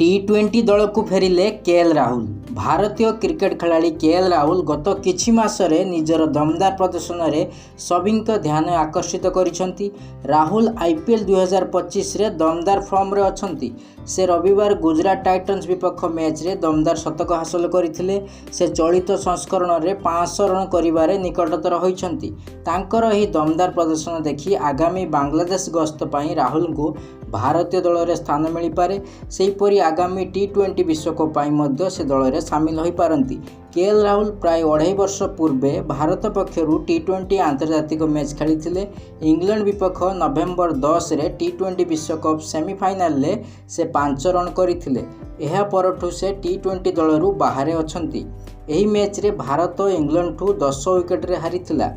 टी20 दल को फेरिले केएल राहुल। भारतीय क्रिकेट खिलाड़ी केएल राहुल गत किछि मासरे निजर दमदार प्रदर्शन में सभी ध्यान आकर्षित करिसेंती। राहुल आईपीएल 2025 रे दमदार फॉर्म रे अछंती। से रविवार गुजरात टाइटन्स विपक्ष मैच रे दमदार शतक हासिल करथिले। से चलित संस्करण रे 500 रन करिबारे निकटतर होइछंती। तांकर एही दमदार प्रदर्शन देखि आगामी बांग्लादेश गस्त पई राहुल को भारतीय दल में स्थान मिल पारे। सेहीपरि आगामी टी20 विश्वकप पई मध्य से दल में सामिल हो पारती। केएल राहुल प्राय 2.5 वर्ष पूर्वे भारत पक्षरु टी20 आंतर्जातिक मैच खेली। इंग्लैंड विपक्ष नवेम्बर 10 रे टी20 विश्वकप सेमीफाइनाल ले से 5 रन करथिले। एहा परठु से टी20 दलरू बाहरे अछंती। एही मैच रे भारत इंग्लैंड ठू 10 विकेट रे हारिथिला।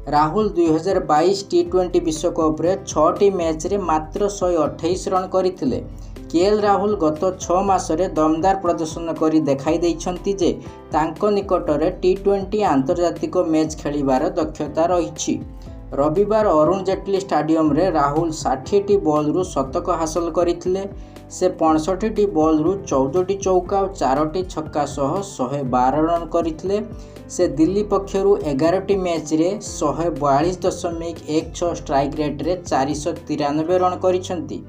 राहुल 2022 टी20 विश्वकप रे 6टी मैच रे मात्र 128 रन करथिले। केएल राहुल गत 6 मासरे दमदार प्रदर्शन करी देखाई दैछंती जे तांको निकटरे टी20 आंतर्जातिक मैच खेलिबार दक्षता रहिछि। रविवार अरुण जेटली स्टाडियम रे राहुल 60टी बॉल शतक हासिल करथिले। से 65टी बॉल 14टी चौका और 4टी छक्का सह 112 रन करथिले। से दिल्ली पक्षरु 11टी मैच रे 142.16 स्ट्राइक रेट रे 493 रन करिसेंती।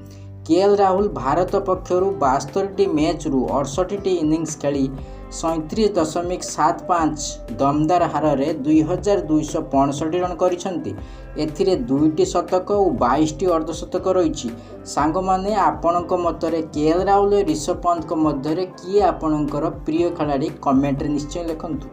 केएल राहुल भारत पक्षरु 72टी मैच रु 68टी इनिंग्स खेली 37.75 दमदार हार रे 2265 रन करिसेंती। एथिरे 2टी शतक और 22टी अर्धशतक रही। सांग माने आपणक मतरे केएल राहुल ऋषभ पंत मध्य किए आपणकर प्रिय खिलाड़ी कमेंट रे निश्चय लिखंतु।